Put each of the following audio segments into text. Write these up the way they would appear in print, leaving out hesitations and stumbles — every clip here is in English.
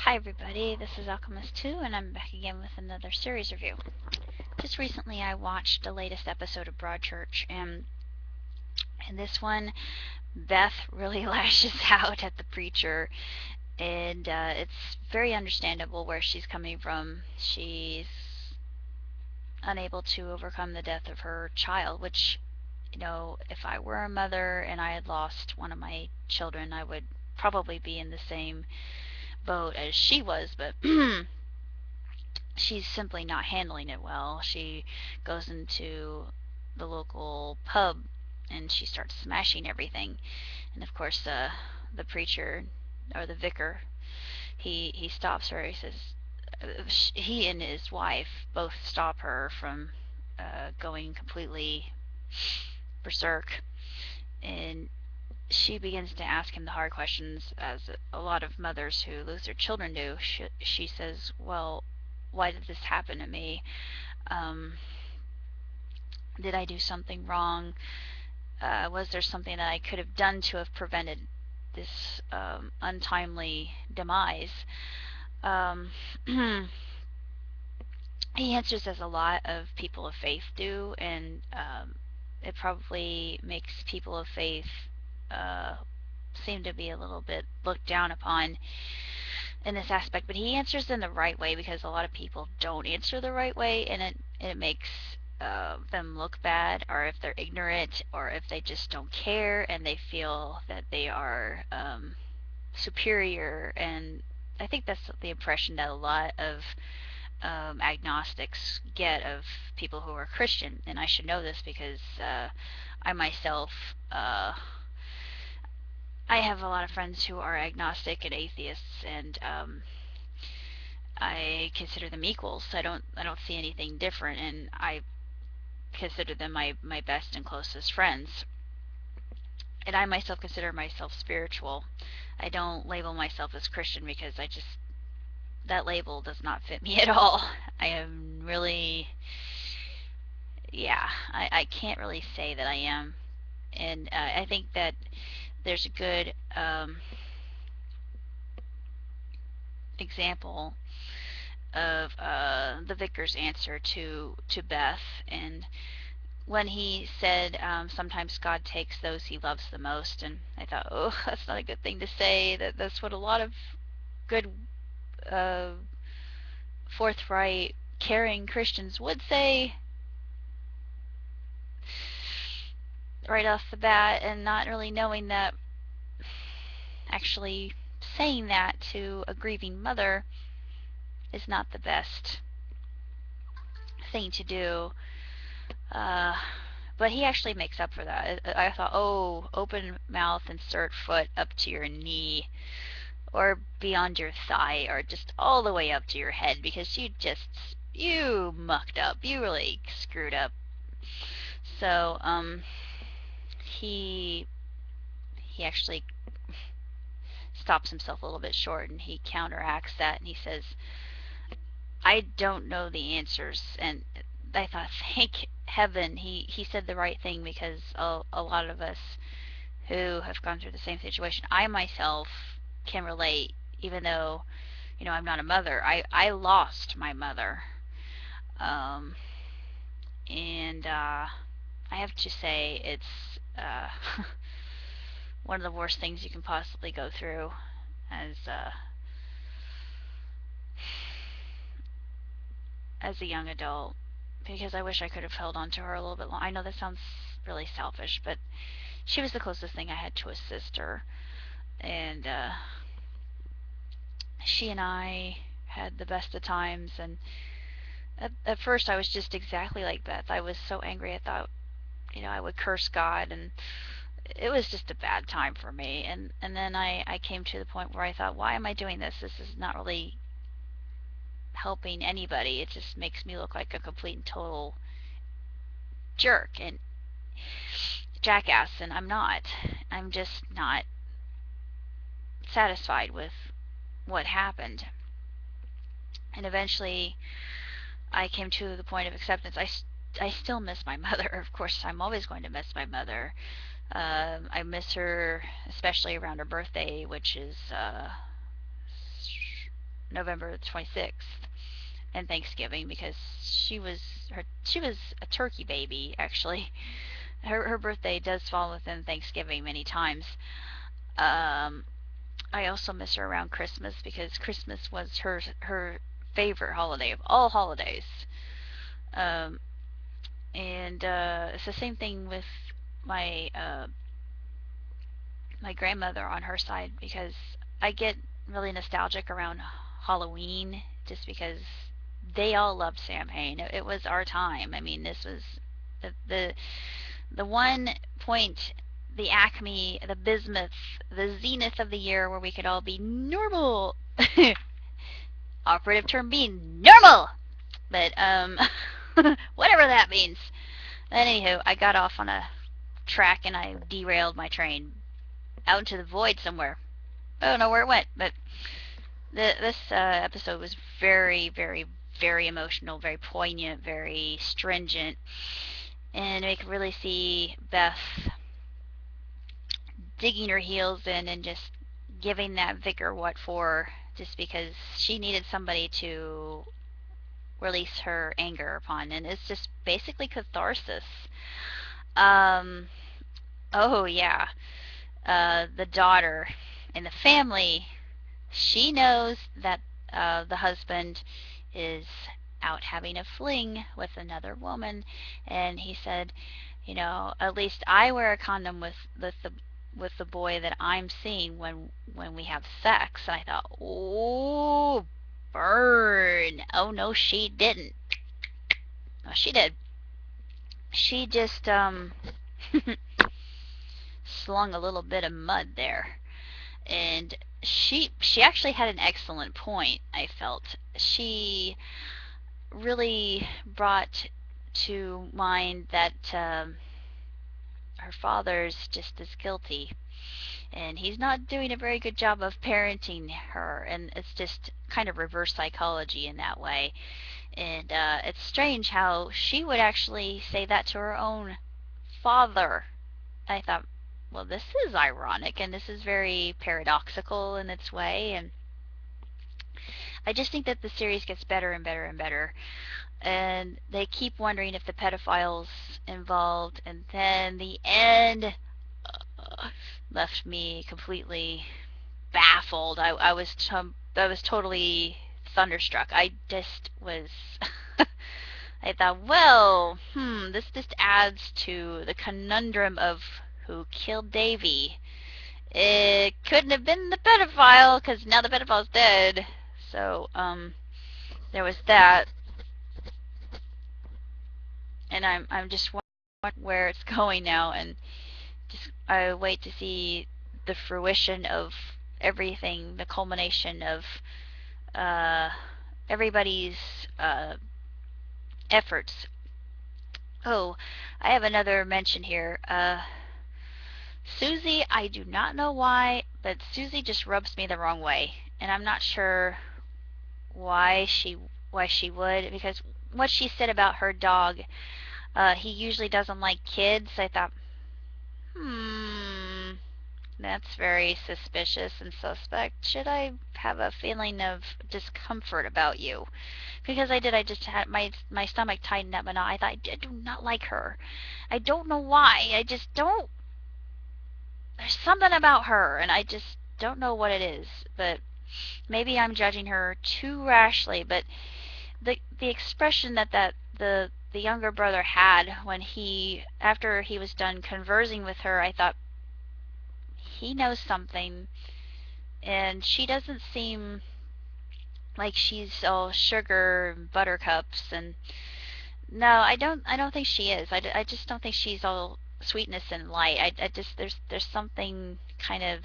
Hi everybody, this is Alchemist2 and I'm back again with another series review. Just recently I watched the latest episode of Broadchurch, and in this one Beth really lashes out at the preacher, and it's very understandable where she's coming from. She's unable to overcome the death of her child, which, if I were a mother and I had lost one of my children, I would probably be in the same boat as she was, but she's simply not handling it well. She goes into the local pub and she starts smashing everything. And of course, the preacher or the vicar, he stops her. He says, he and his wife both stop her from going completely berserk, and she begins to ask him the hard questions, as a lot of mothers who lose their children do. She says, well, why did this happen to me? Um, did I do something wrong? Was there something that I could have done to have prevented this untimely demise? Um, he answers as a lot of people of faith do, and it probably makes people of faith uh, seem to be a little bit looked down upon in this aspect, but he answers in the right way, because a lot of people don't answer the right way, and it makes them look bad, or if they're ignorant, or if they just don't care and they feel that they are superior. And I think that's the impression that a lot of agnostics get of people who are Christian. And I should know this because I myself, I have a lot of friends who are agnostic and atheists, and I consider them equals. I don't see anything different, and I consider them my best and closest friends. And I myself consider myself spiritual. I don't label myself as Christian because that label does not fit me at all. I am really, yeah, I can't really say that I am. And I think that there's a good example of the vicar's answer to Beth, and when he said, sometimes God takes those he loves the most. And I thought, oh, that's not a good thing to say. That's what a lot of good, uh, forthright, caring Christians would say right off the bat, and not really knowing that actually saying that to a grieving mother is not the best thing to do. Uh, but he actually makes up for that. I thought, oh, open mouth, insert foot up to your knee, or beyond your thigh, or just all the way up to your head, because you mucked up. You really screwed up. So, he actually stops himself a little bit short, and he counteracts that, and he says, I don't know the answers. And I thought, thank heaven he said the right thing, because a lot of us who have gone through the same situation, I myself can relate, even though, I'm not a mother. I lost my mother. Um, and I have to say, it's one of the worst things you can possibly go through as a young adult, because I wish I could have held on to her a little bit longer. I know that sounds really selfish, but she was the closest thing I had to a sister, and she and I had the best of times. And at first I was just exactly like Beth. I was so angry. I thought, I would curse God, and it was just a bad time for me. And then I came to the point where I thought, why am I doing this? This is not really helping anybody. It just makes me look like a complete and total jerk and jackass, and I'm not. I'm just not satisfied with what happened. And eventually I came to the point of acceptance. I still miss my mother. Of course, I'm always going to miss my mother. I miss her, especially around her birthday, which is November 26th and Thanksgiving because she was a turkey baby actually. Her birthday does fall within Thanksgiving many times. Um, I also miss her around Christmas because Christmas was her favorite holiday of all holidays. Um, and it's the same thing with my my grandmother on her side because I get really nostalgic around Halloween just because they all loved Samhain. It was our time. I mean, this was the one point, the acme, the bismuth, the zenith of the year where we could all be normal. Operative term being normal, but whatever that means. But anywho, I got off on a track and I derailed my train out into the void somewhere. I don't know where it went, but this episode was very, very, very emotional, very poignant, very stringent, and we could really see Beth digging her heels in and just giving that vicar what for, just because she needed somebody to release her anger upon, and it's just basically catharsis. Um, oh yeah, the daughter in the family, she knows that the husband is out having a fling with another woman, and he said, you know, at least I wear a condom with the boy that I'm seeing when we have sex. And I thought, oh, burn. Oh no, she didn't. No, she did. She just slung a little bit of mud there, and she actually had an excellent point. I felt she really brought to mind that her father's just as guilty, and he's not doing a very good job of parenting her, and it's just kind of reverse psychology in that way. And it's strange how she would actually say that to her own father. I thought, well, this is ironic and this is very paradoxical in its way, and I just think that the series gets better and better and better, and they keep wondering if the pedophile's involved, and then the end left me completely baffled. I was totally thunderstruck. I just was. I thought, well, this just adds to the conundrum of who killed Davie. It couldn't have been the pedophile because now the pedophile's dead. So, there was that, and I'm just wondering where it's going now, and just I wait to see the fruition of everything, the culmination of uh, everybody's uh, efforts. Oh, I have another mention here. Susie, I do not know why, but Susie just rubs me the wrong way, and I'm not sure why she would, because what she said about her dog, he usually doesn't like kids. I thought, hmm, that's very suspicious and suspect. Should I have a feeling of discomfort about you? Because I did. I just had my stomach tightened up, and I thought, I do not like her. I don't know why. I just don't. There's something about her, and I just don't know what it is. But maybe I'm judging her too rashly. But the expression that the younger brother had when after he was done conversing with her, I thought he knows something, and she doesn't seem like she's all sugar and buttercups. And no, I don't think she is. I just don't think she's all sweetness and light. I just there's something kind of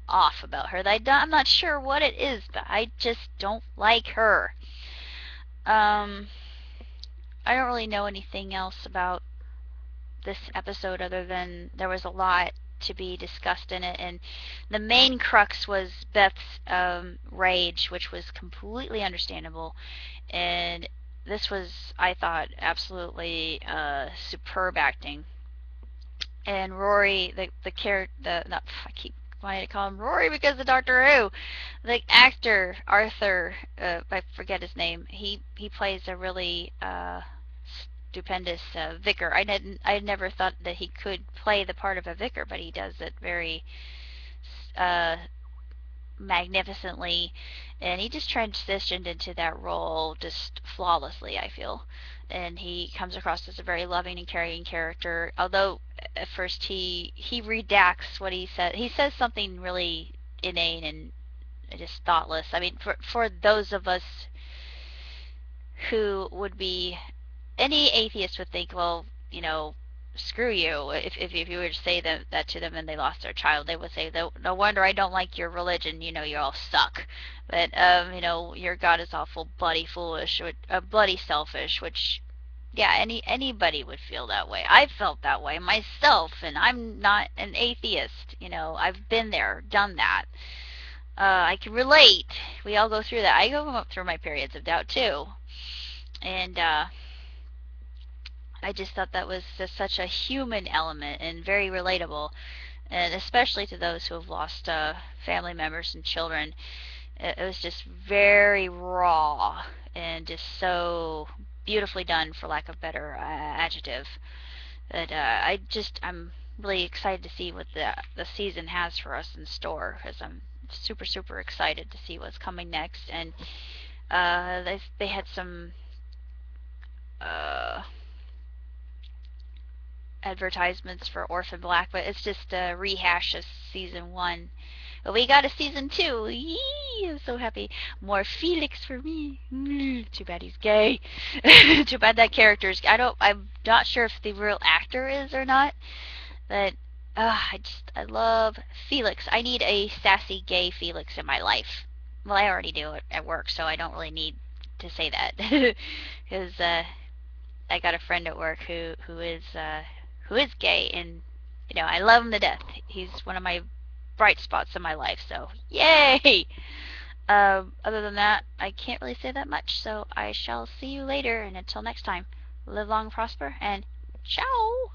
off about her that I'm not sure what it is, but I just don't like her. um I don't really know anything else about this episode other than there was a lot to be discussed in it, and the main crux was Beth's rage, which was completely understandable, and this was, I thought, absolutely superb acting. And Rory, the character, the not, I keep wanted to call him Rory because of Doctor Who. The actor Arthur, I forget his name. He plays a really stupendous vicar. I never thought that he could play the part of a vicar, but he does it very uh, magnificently, and he just transitioned into that role just flawlessly, I feel. And he comes across as a very loving and caring character, although at first he redacts what he says. He says something really inane and just thoughtless. I mean, for those of us who would be, any atheist would think, well, screw you. If you were to say that to them and they lost their child, they would say, no wonder I don't like your religion. You all suck. But your God is awful bloody foolish, bloody selfish. Which, yeah, anybody would feel that way. I felt that way myself, and I'm not an atheist. I've been there, done that. I can relate. We all go through that. I go through my periods of doubt too, and I just thought that was just such a human element and very relatable, and especially to those who have lost family members and children. It was just very raw and just so beautifully done, for lack of better adjective. But I'm really excited to see what the season has for us in store, because I'm super super excited to see what's coming next. And they had some uh, advertisements for Orphan Black, but it's just a rehash of season one. But we got a season two. Yee! I'm so happy. More Felix for me. Too bad he's gay. Too bad that character's. I'm not sure if the real actor is or not. But I love Felix. I need a sassy gay Felix in my life. Well, I already do it at work, so I don't really need to say that. Because I got a friend at work who is gay, and I love him to death. He's one of my bright spots in my life, so yay! Other than that, I can't really say that much, so I shall see you later, and until next time, live long, prosper, and ciao!